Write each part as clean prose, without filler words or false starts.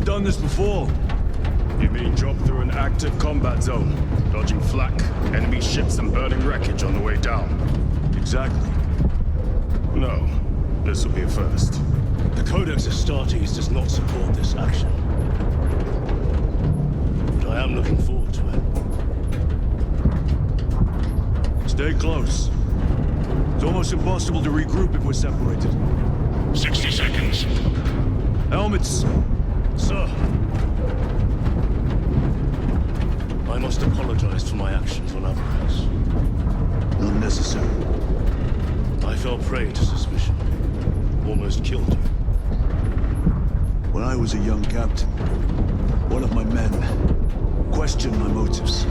never done this before. You mean drop through an active combat zone, dodging flak, enemy ships and burning wreckage on the way down? Exactly. No, this will be a first. The Codex Astartes does not support this action. But I am looking forward to it. Stay close. It's almost impossible to regroup if we're separated. 60 seconds. Helmets! Sir! I must apologize for my actions on Avarice. Not necessary. I fell prey to suspicion. Almost killed you. When I was a young captain, one of my men questioned my motives,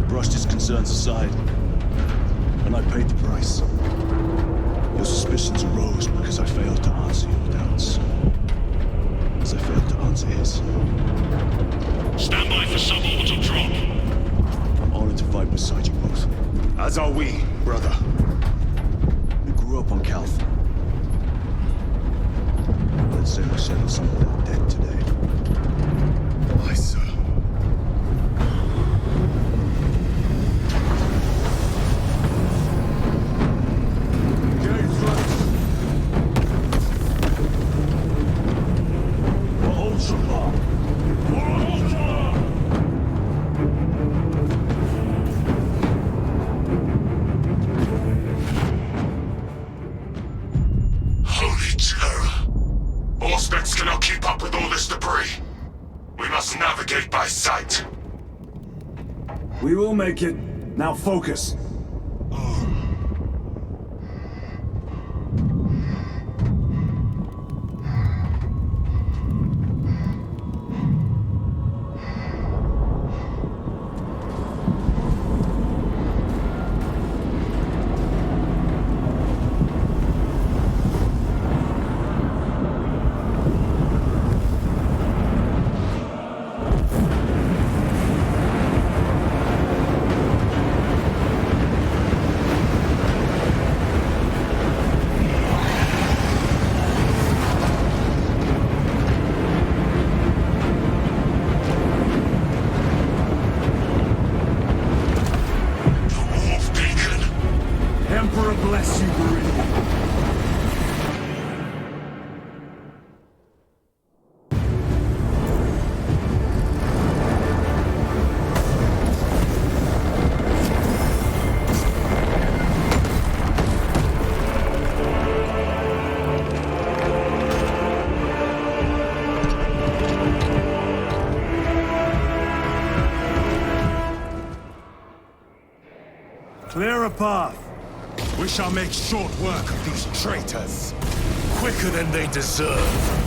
brushed his concerns aside, and I paid the price. Your suspicions arose because I failed to answer your doubts, as I failed to answer his. Stand by for suborbital drop. I'm honored to fight beside you both. As are we, brother. We grew up on Calth. Let's say we settle some of that debt today. Aye, sir. Holy terror. Auspex cannot keep up with all this debris. We must navigate by sight. We will make it. Now focus. Bless you, Meridian. Clear a path. We shall make short work of these traitors. Quicker than they deserve.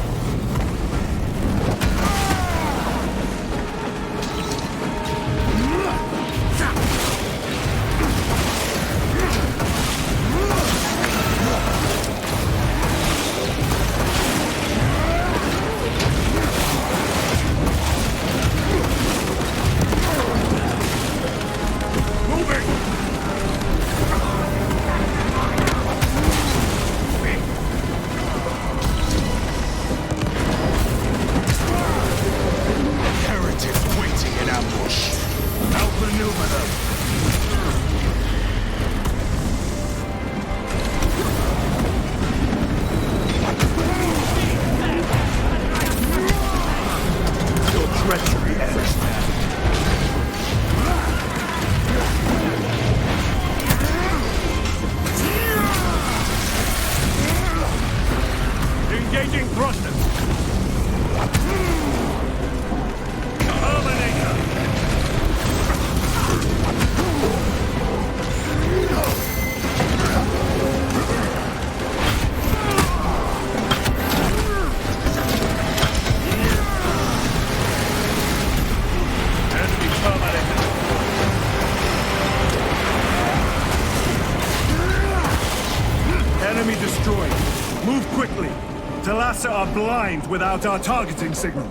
Engaging thrusters. Enemy destroyed. Move quickly. Talassa are blind without our targeting signal.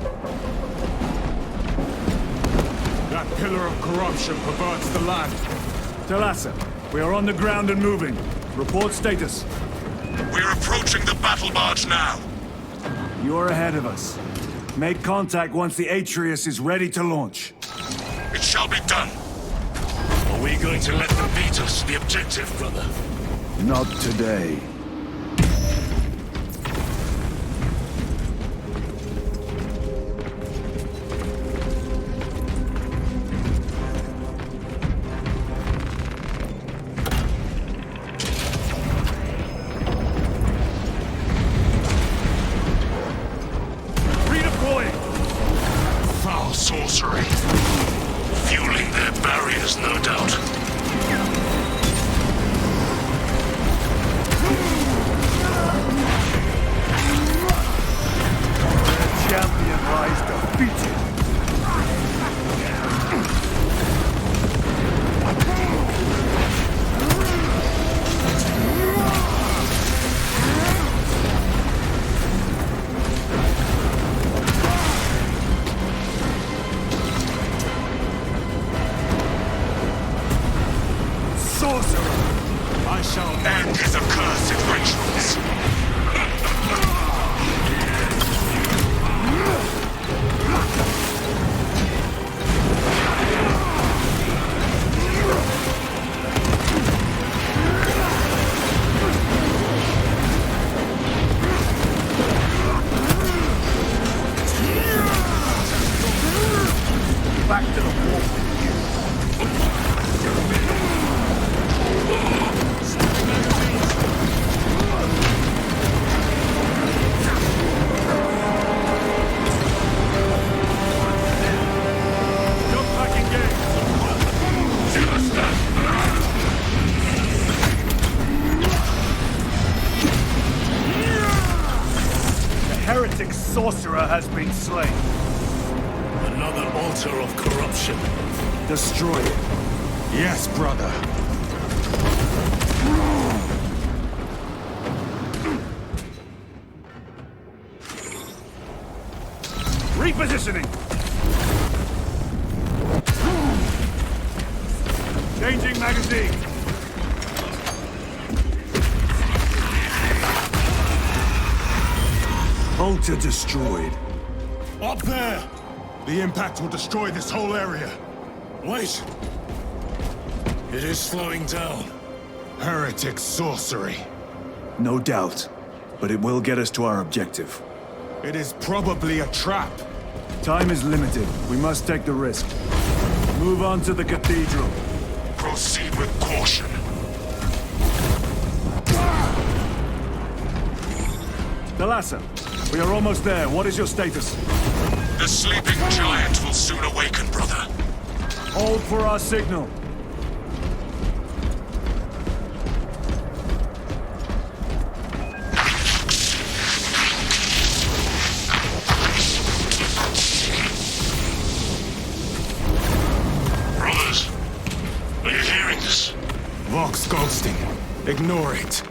That pillar of corruption perverts the land. Talassa, we are on the ground and moving. Report status. We're approaching the battle barge now. You are ahead of us. Make contact once the Atreus is ready to launch. It shall be done. Are we going to let them beat us? The objective, brother. Not today. Foul sorcery. Fueling their barriers, no doubt. Champion lies defeated. Sorcerer! I shall End his accursed rituals. back to the wall. Heretic sorcerer has been slain. Another altar of corruption. Destroy it. Yes, brother. Repositioning. Changing magazine. Altar destroyed. Up there! The impact will destroy this whole area. Wait! It is slowing down. Heretic sorcery. No doubt, but it will get us to our objective. It is probably a trap. Time is limited. We must take the risk. Move on to the cathedral. Proceed with caution. Thalassa, we are almost there. What is your status? The sleeping giant will soon awaken, brother. Hold for our signal. Brothers, are you hearing this? Vox ghosting. Ignore it.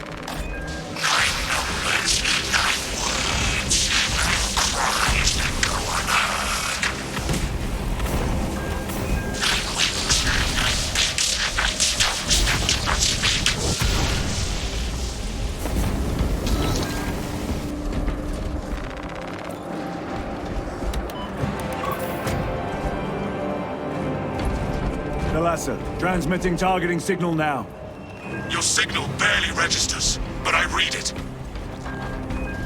Thalassa, transmitting targeting signal now. Your signal barely registers, but I read it.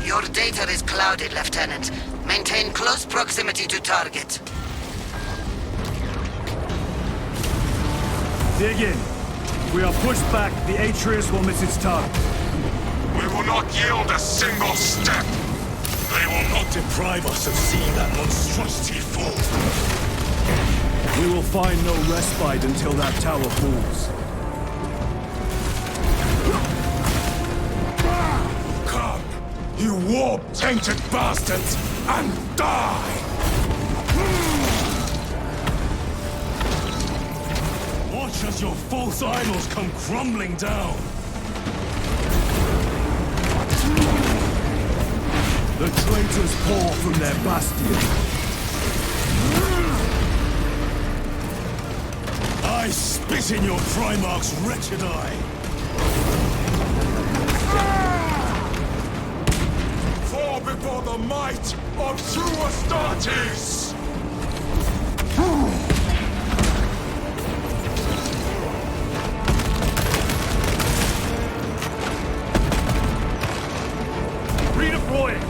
Your data is clouded, Lieutenant. Maintain close proximity to target. Dig in. If we are pushed back, the Atreus will miss its target. We will not yield a single step. They will not Deprive us of seeing that monstrosity fall. We will find no respite until that tower falls. Come, you warp-tainted bastards, and die! Watch as your false idols come crumbling down. The traitors pour from their bastion. I spit in your Primarch's wretched eye. Fall before the might might of true Astartes! Redeploying!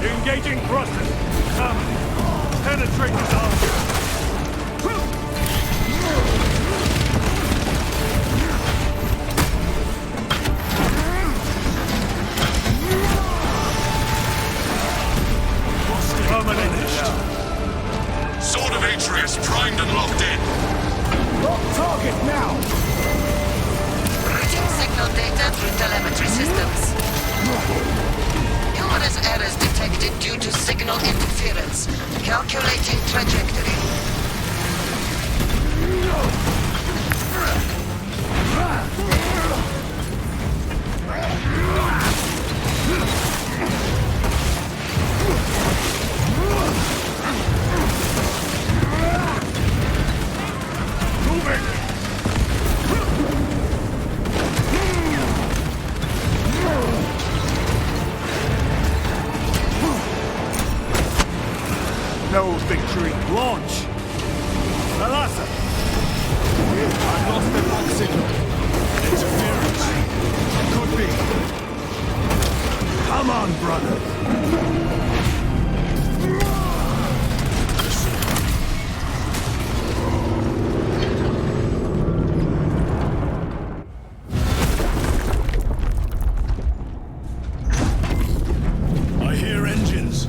Engaging thrusters! Come! Penetrate his armor! Sword of Atreus primed and locked in. Lock target now! Routing signal data through telemetry systems. Numerous errors detected due to signal interference. Calculating trajectory. No victory. Launch! Thalassa! I lost the lock signal. Interference. Could be. Come on, brother. I hear engines.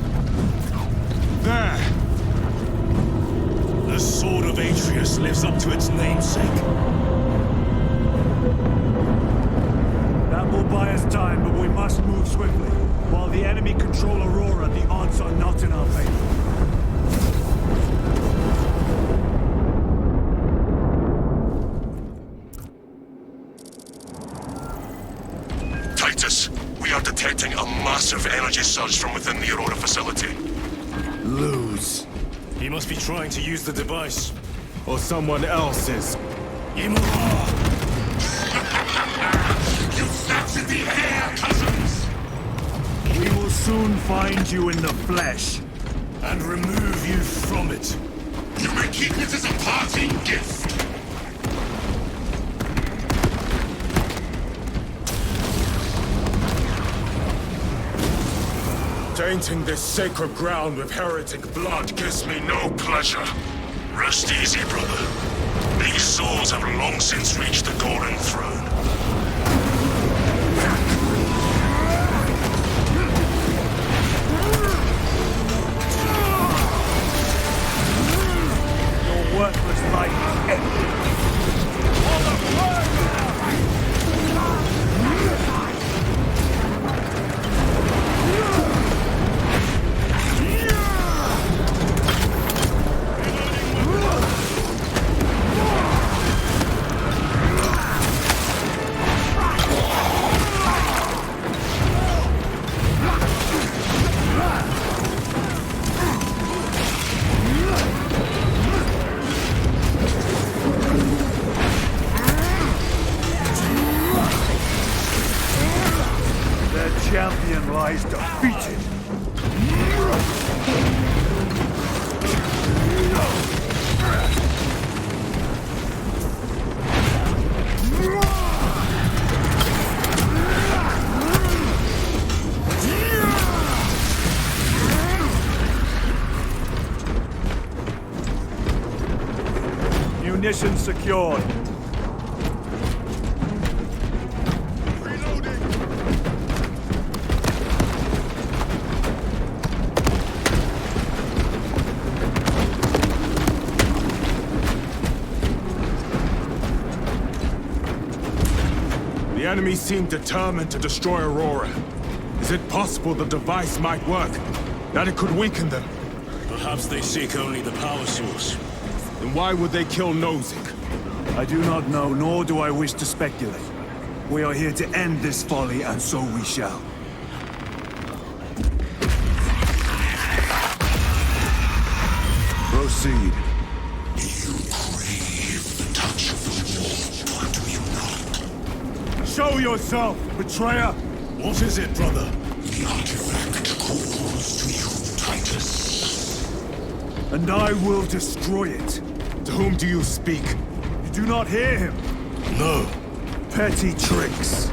There. The Sword of Atreus lives up to its namesake. That will buy us time, but we must move swiftly. While the enemy control Aurora, the odds are not in our favor. Titus, we are detecting a massive energy surge from within the Aurora facility. Lose. He must be trying to use the device. Or someone else's. Imura! You snapped in the air, cousins! We will soon find you in the flesh. And remove you from it. You may keep it as a parting gift. Tainting this sacred ground with heretic blood Gives me no pleasure. Rest easy, brother. These souls have long since reached the Golden Throne. Your worthless life is empty. Champion lies defeated. Munitions secured. The enemy seem determined to destroy Aurora. Is it possible the device might work? That it could weaken them? Perhaps they seek only the power source. Then why would they kill Nozick? I do not know, nor do I wish to speculate. We are here to end this folly, and so we shall. Proceed. You crave the touch of the war, do you not? Show yourself, betrayer! What is it, brother? The artifact calls to you, Titus. And I will destroy it. To whom do you speak? You do not hear him. No. Petty tricks.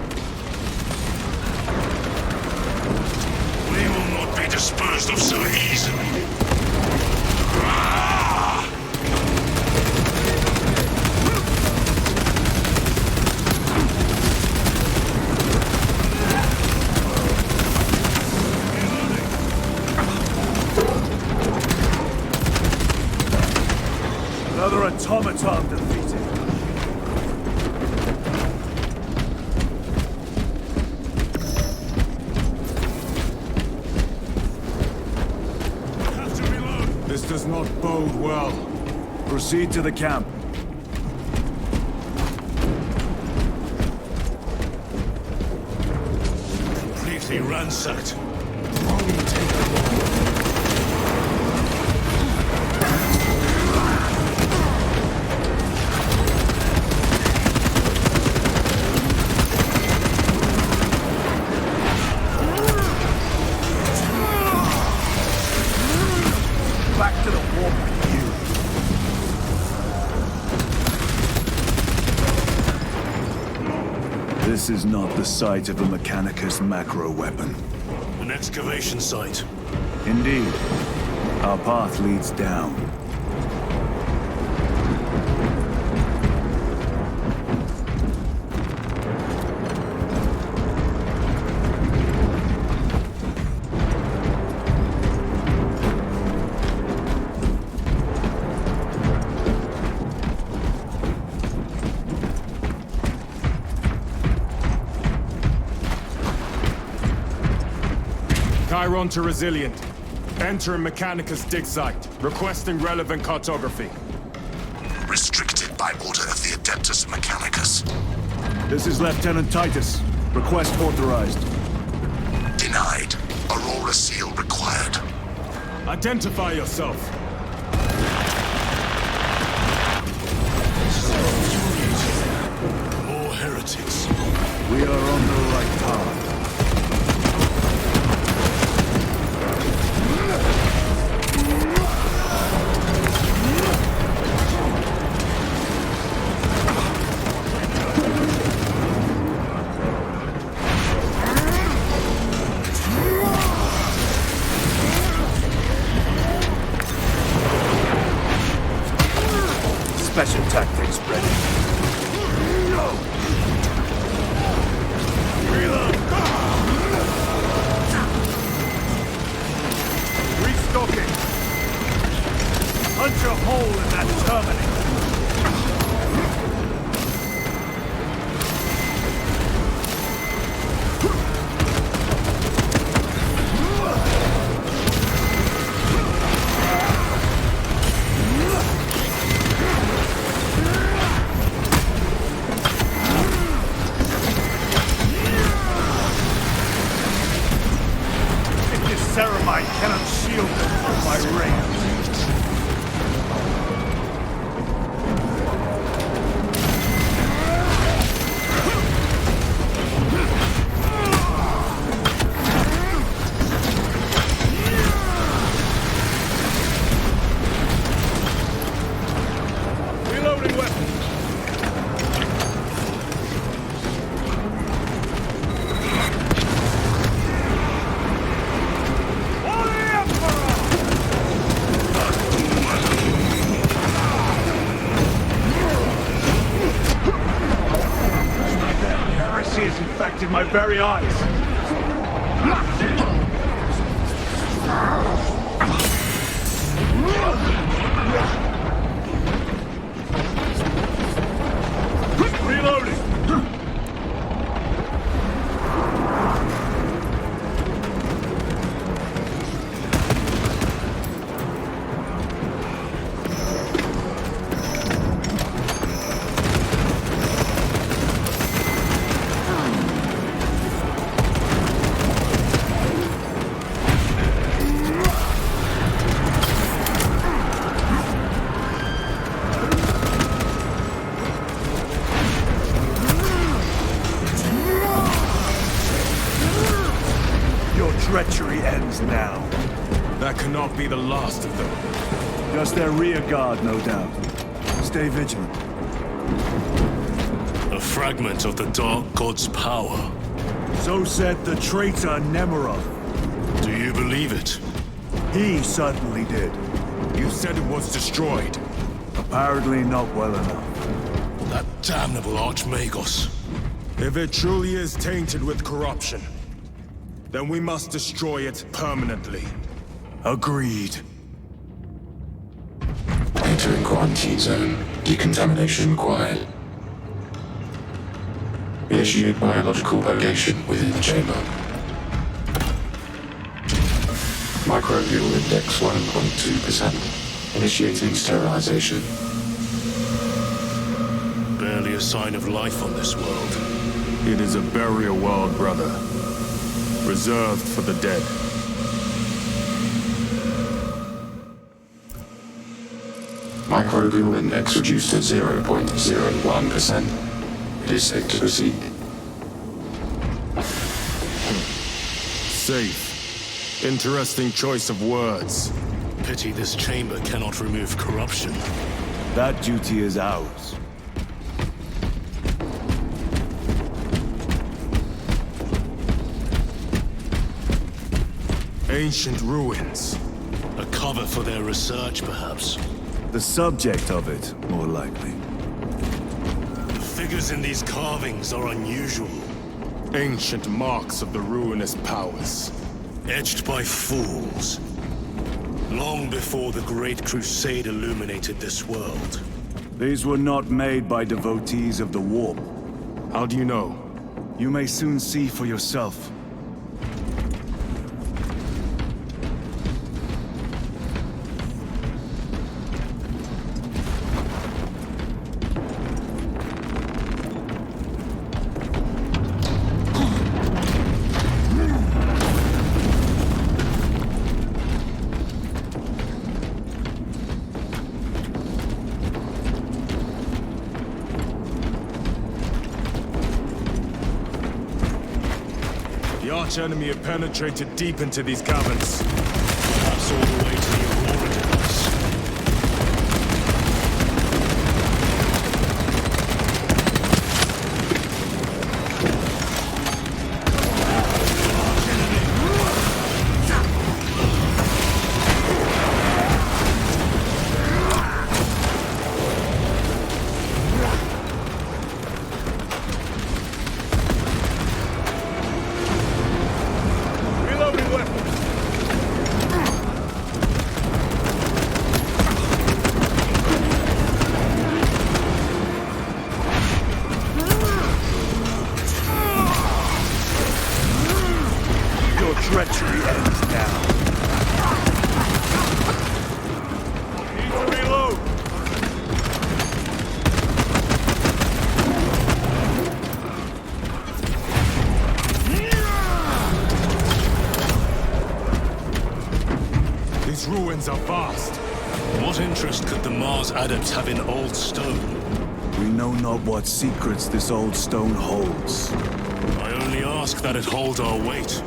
We will not be disposed of so easily. Another automaton defeated. Have to reload. This does not bode well. Proceed to the camp. Completely ransacked. Back to the war with you. This is not the site of a Mechanicus macro weapon. An excavation site. Indeed. Our path leads down. Chiron to Resilient. Entering Mechanicus dig site. Requesting relevant cartography. Restricted by order of the Adeptus Mechanicus. This is Lieutenant Titus. Request authorized. Denied. Aurora seal required. Identify yourself. More heretics. We are on the right path. Special tactics ready. Reload! Restocking! Punch a hole in that terminator! Ceramite cannot shield them from my range. Reloading weapon. Heresy has infected my very eyes. Reloading. ends now. That cannot be the last of them. Just their rear guard, no doubt. Stay vigilant. A fragment of the Dark God's power. So said the traitor Nemerov. Do you believe it? He certainly did. You said it was destroyed. Apparently not well enough. That damnable Archmagos. If it truly is tainted with corruption, then we must destroy it permanently. Agreed. Entering quarantine zone. Decontamination required. Initiate biological purgation within the chamber. Microbial index 1.2%. Initiating sterilization. Barely a sign of life on this world. It is a burial world, brother. Reserved for the dead. Microbial index reduced to 0.01%. It is safe to proceed. Safe. Interesting choice of words. Pity this chamber cannot remove corruption. That duty is ours. Ancient ruins. A cover for their research, perhaps. The subject of it, more likely. The figures in these carvings are unusual. Ancient marks of the ruinous powers. Etched by fools. Long before the Great Crusade illuminated this world. These were not made by devotees of the warp. How do you know? You may soon see for yourself. The arch-enemy have penetrated deep into these caverns. Perhaps all the way to the Aurora device. Your treachery ends now. Need to reload. These ruins are vast. What interest could the Mars adepts have in old stone? We know not what secrets this old stone holds. I only ask that it hold our weight.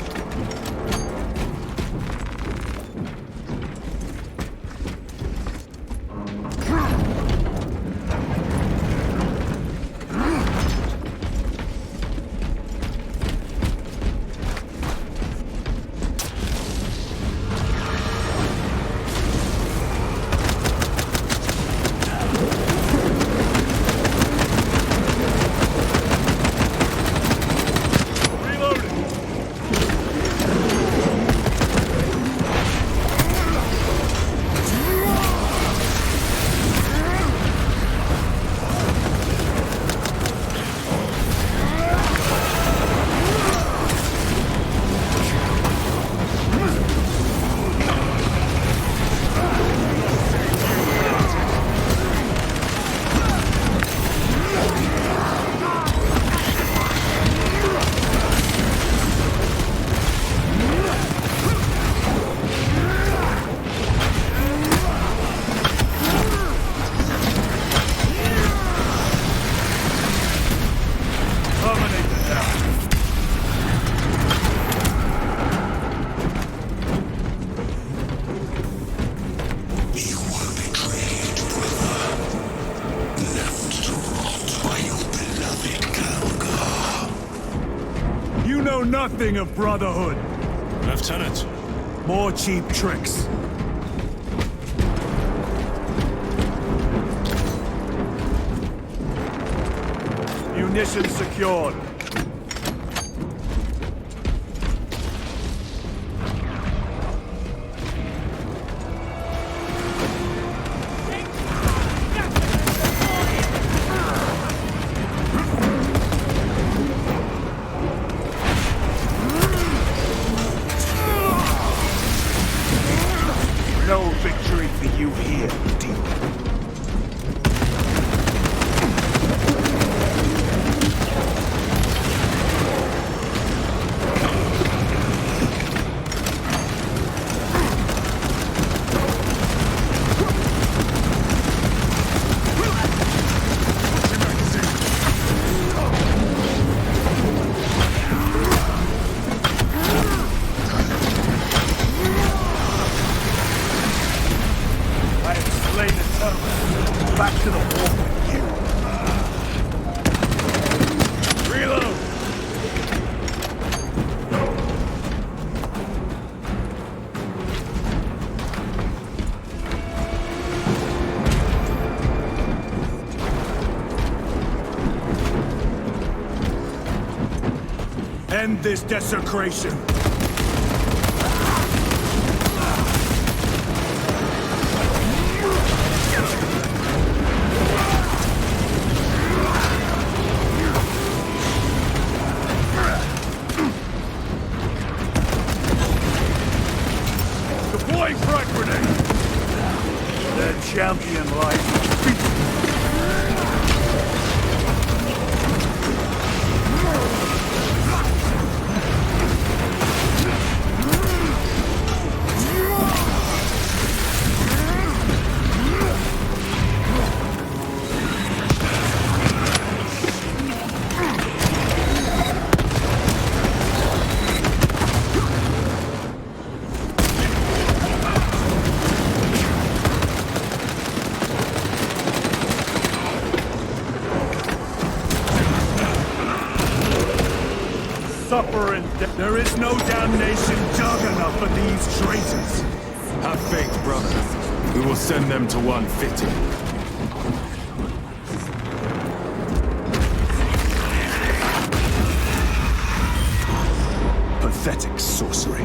know nothing of brotherhood. Lieutenant, More cheap tricks. Munitions secured. No victory for you here, demon. I have slain the terrorist. Back to the war with you. Reload! End this desecration. Deploying frag grenade! Their champion lies defeated. Suffer and there is no damnation dark enough for these traitors. Have faith, brother. We will send them to one fitting. Pathetic sorcery.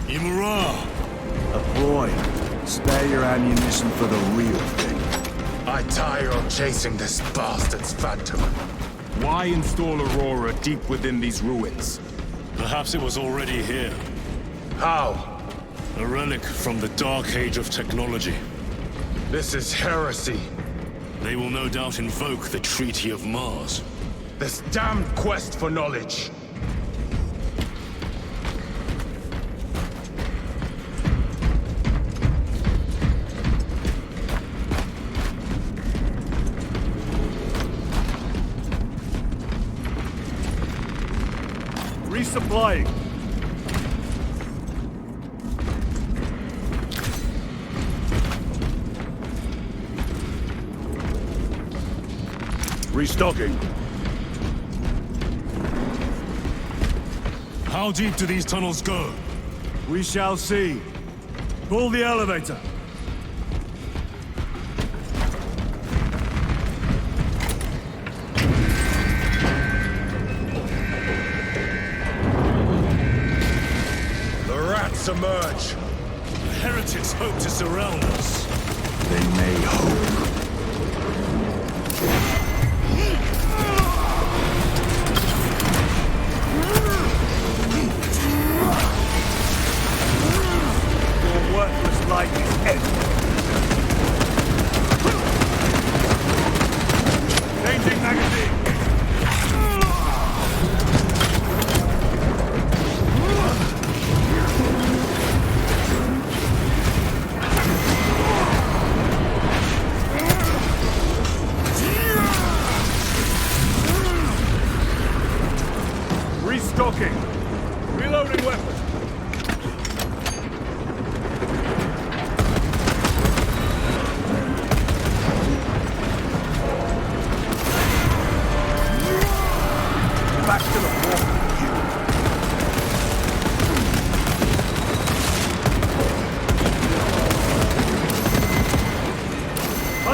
Imura! A boy, spare your ammunition for the real thing. I tire of chasing this bastard's phantom. Why install Aurora deep within these ruins? Perhaps it was already here. How? A relic from the dark age of technology. This is heresy. They will no doubt invoke the Treaty of Mars. This damned quest for knowledge. Resupplying. Restocking. How deep do these tunnels go? We shall see. Pull the elevator. The rats emerge. The heretics hope to surround us. They may hope. Your worthless life is ended. Changing magazine.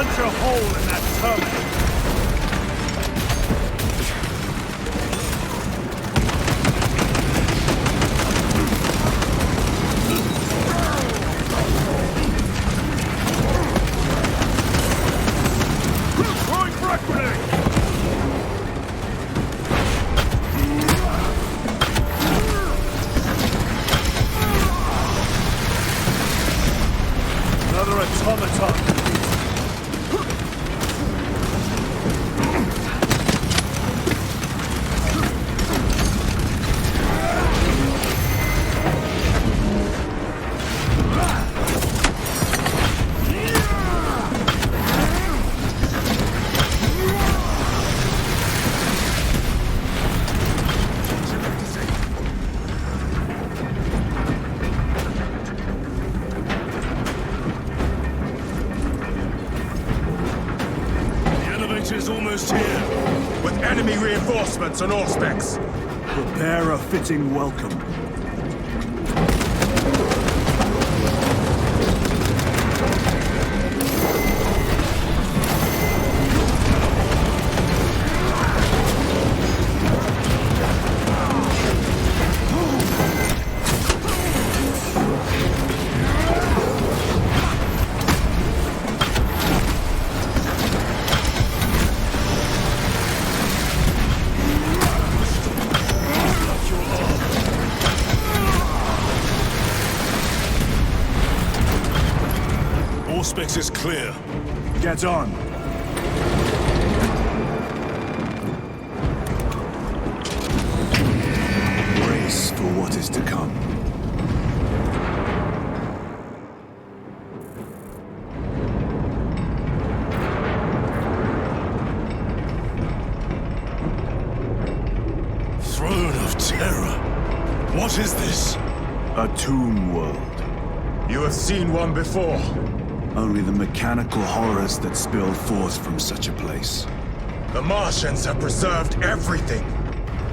Punch a hole in that terminal! Throwing frag grenade! Another automaton. Is almost here. With enemy reinforcements on all specs. Prepare a fitting welcome. Specs is clear. Get on. Brace for what is to come. Throne of Terror. What is this? A tomb world. You have seen one before. Only the mechanical horrors that spill forth from such a place. The Martians have preserved everything.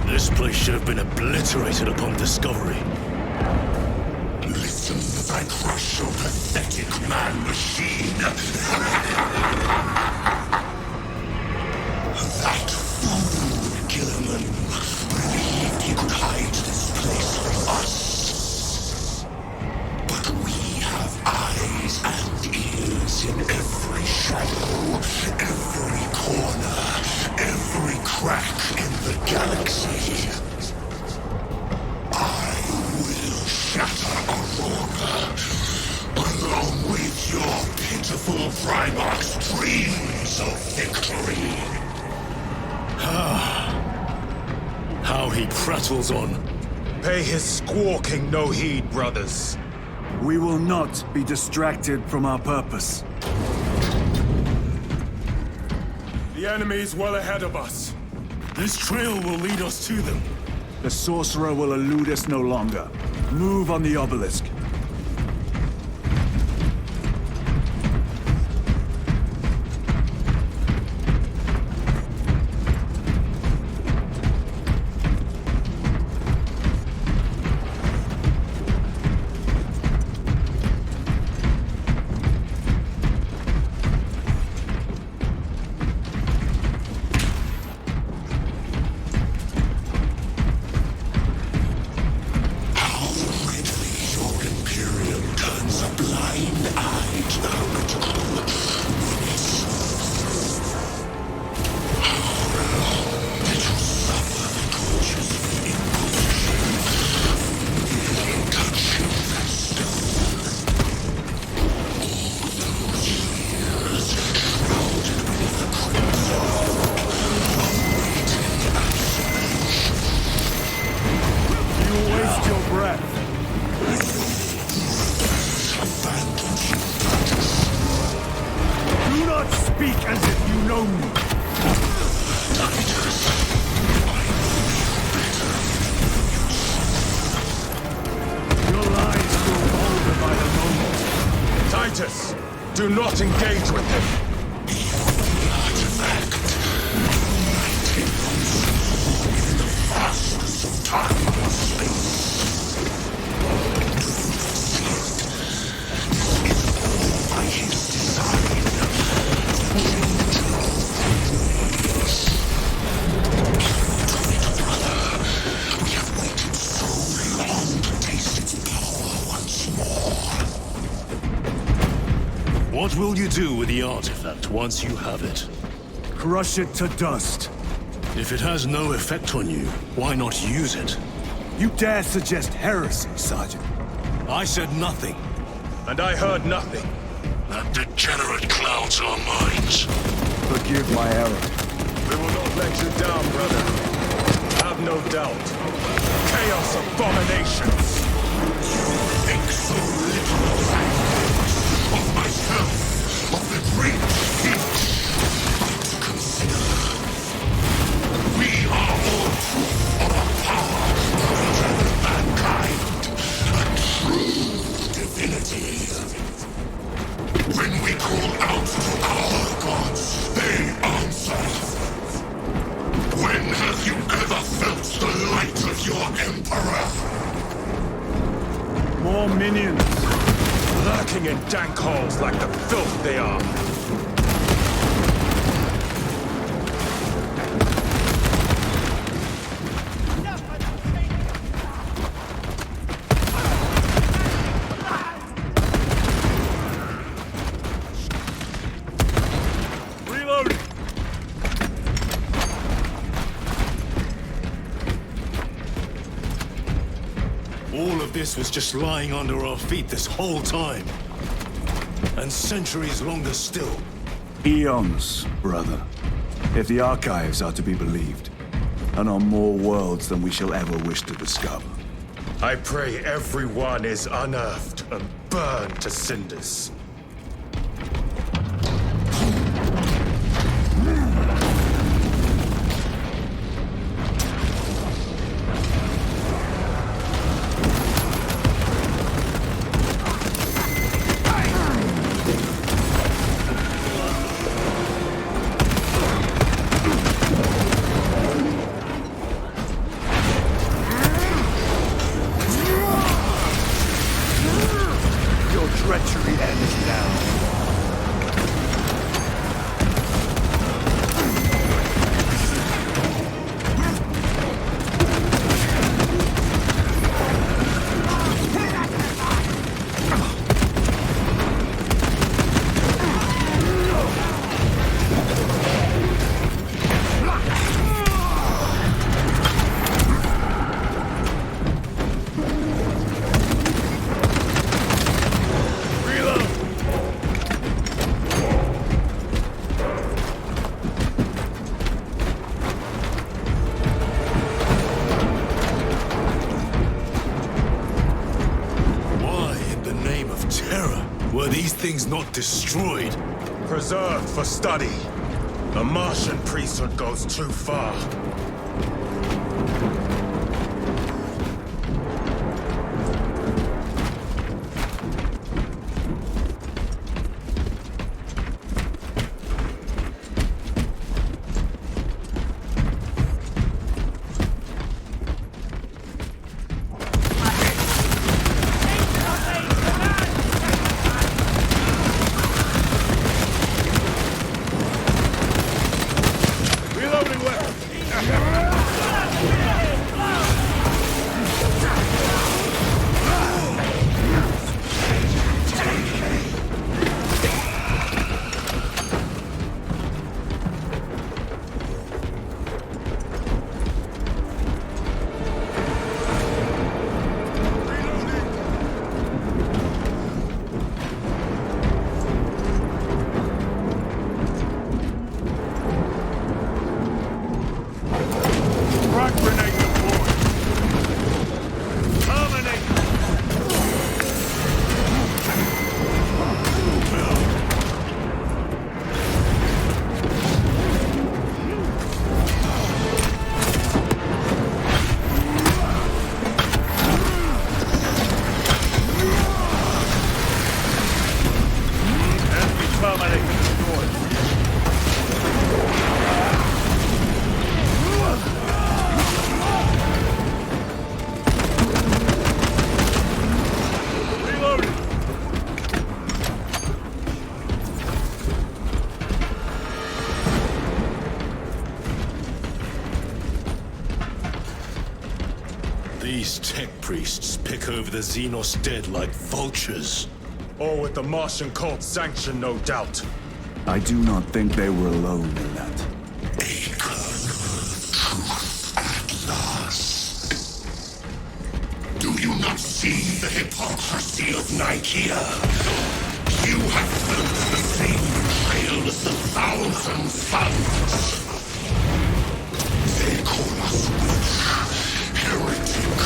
This place should have been obliterated upon discovery. Listen as I crush your pathetic man-machine. That fool, Gilliman, believed he could hide this place from us. But we have eyes and ears in every shadow, every corner, every crack in the galaxy. I will shatter Aurora, along with your pitiful Primarch's dreams of victory. How he prattles on. Pay his squawking no heed, brothers. We will not be distracted from our purpose. The enemy is well ahead of us. This trail will lead us to them. The sorcerer will elude us no longer. Move on the obelisk. Do not engage with him. will you do with the artifact once you have it? Crush it to dust. If it has no effect on you, why not use it? You dare suggest heresy, Sergeant? I said nothing. And I heard nothing. That degenerate clouds our minds. Forgive my error. We will not let you down, brother. Have no doubt. Chaos abominations. Think so little of myself, of the great siege. But consider, we are all proof of a power greater than mankind, a true divinity. When we call out to our gods, they answer. When have you ever felt the light of your emperor? More minions. Lurking in dank holes like the filth they are. Reloading. All of this was just lying under our feet this whole time. And centuries longer still. Eons, brother. If the archives are to be believed. And on more worlds than we shall ever wish to discover. I pray everyone is unearthed and burned to cinders. Treachery ends now. Were these things not destroyed? Preserved for study. The Martian priesthood goes too far. These tech priests pick over the Xenos dead like vultures. Or with the Martian cult's sanction, no doubt. I do not think they were alone in that. Do you not see the hypocrisy of Nicaea? You have felt the same trail as the 1,000 suns. They call us witch, heretic,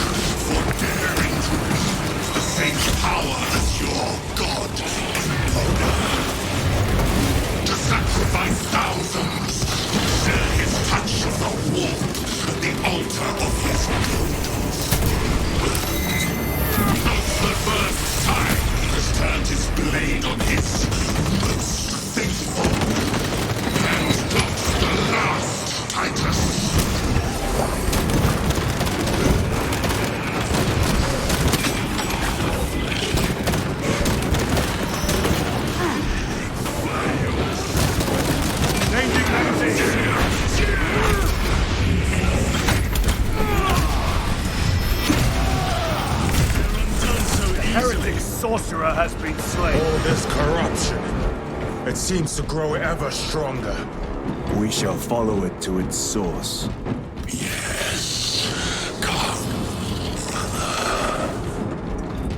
for daring to use the same power as your god, Emperor. To sacrifice thousands, to share his touch of the warmth at the altar of his brutal spirit. Not the first time he has turned his blade on his most faithful. And not the last, Titus. Heretic sorcerer has been slain. All this corruption, it seems to grow ever stronger. We shall follow it to its source. Yes, come, brother.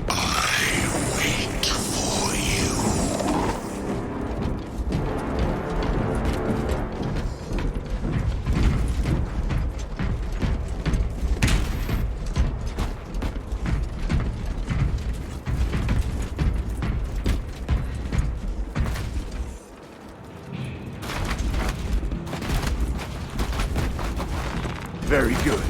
I wait for you. Very good.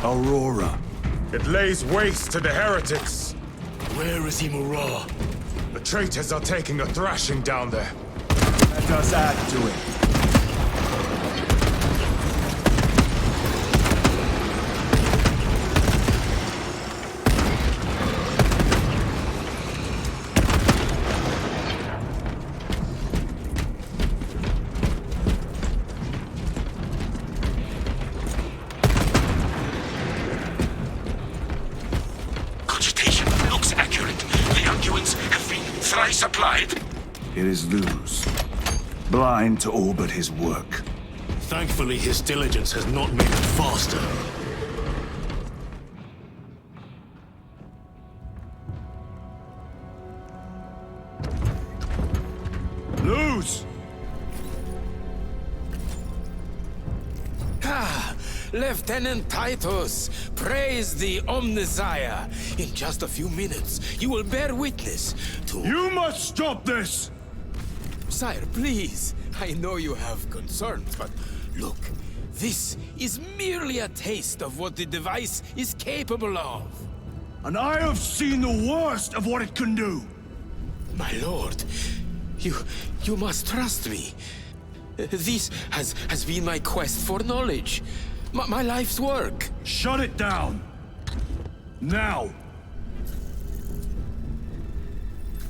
Aurora. It lays waste to the heretics. Where is Imura? The traitors are taking a thrashing down there. Let us add to it. Cogitation looks accurate. The unguents have been thrice applied. It is Luz. Blind to all but his work. Thankfully, his diligence has not made it faster. Lose! Ah, Lieutenant Titus, praise the Omnisire. In just a few minutes, you will bear witness to... You must stop this! Sire, please. I know you have concerns, but look, this is merely a taste of what the device is capable of. And I have seen the worst of what it can do. My lord, you must trust me. This has been my quest for knowledge. My life's work. Shut it down. Now.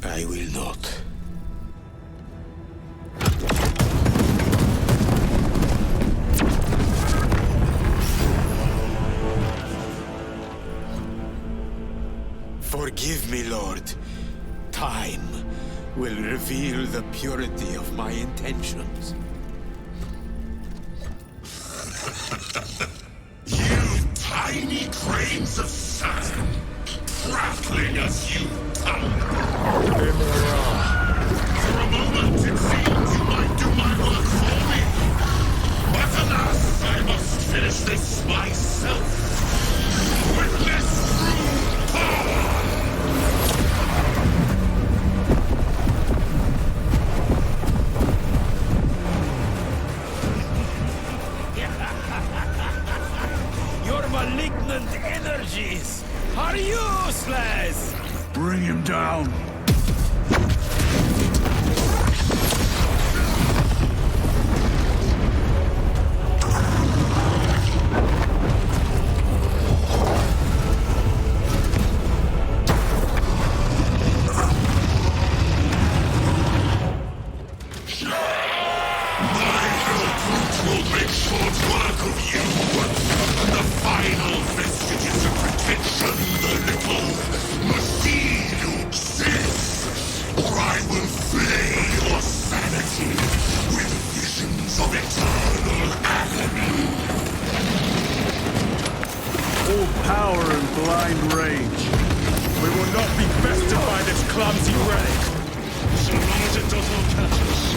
I will not. Forgive me, Lord. Time will reveal the purity of my intentions. You tiny grains of sand, prattling as you tumble. For a moment, it seemed you might do my work for me. But alas, I must finish this myself. With less true power. Your malignant energies are useless! Bring him down. not be bested by this clumsy relic. So long as it does not catch us.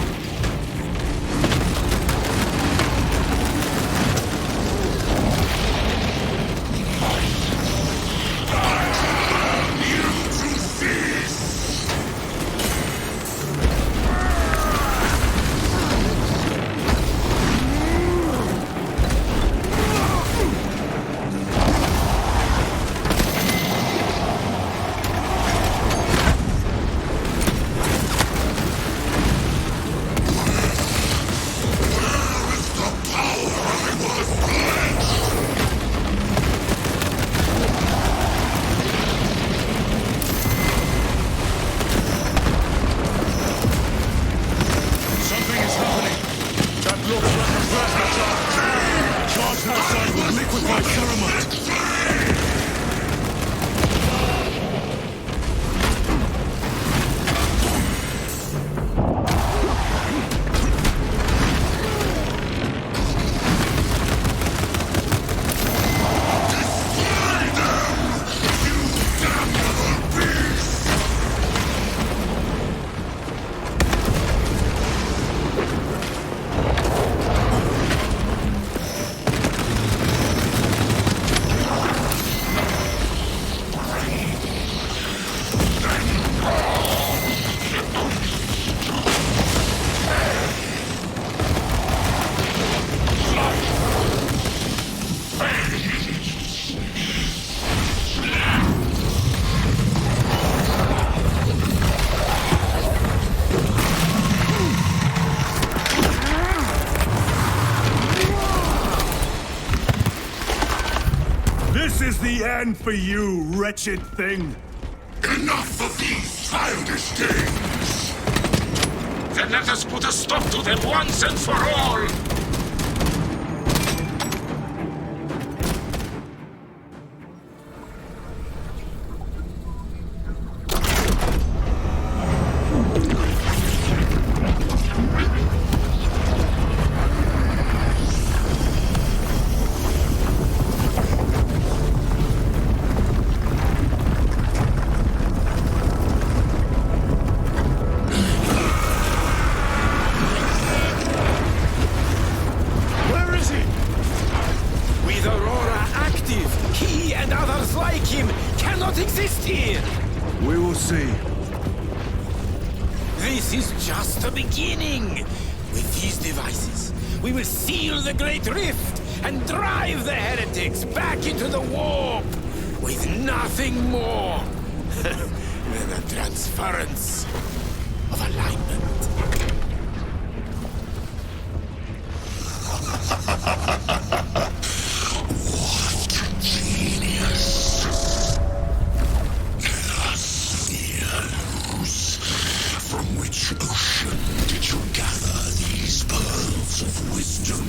This is the end for you, wretched thing! Enough of these childish games! Then let us put a stop to them once and for all! We will see. This is just the beginning. With these devices, we will seal the Great Rift and drive the heretics back into the warp with nothing more than a transference of alignment. What genius! From which ocean did you gather these pearls of wisdom?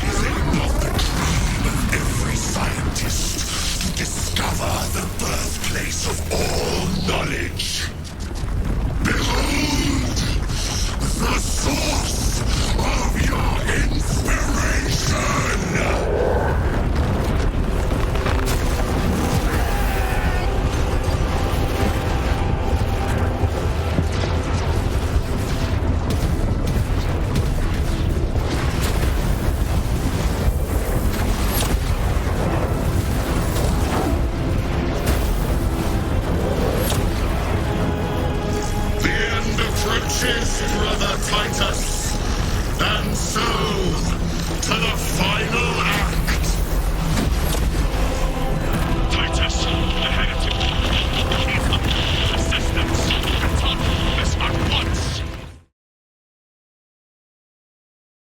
Is it not the dream of every scientist to discover the birthplace of all knowledge? Behold, the source of your inspiration! Brother Titus, and so to the final act.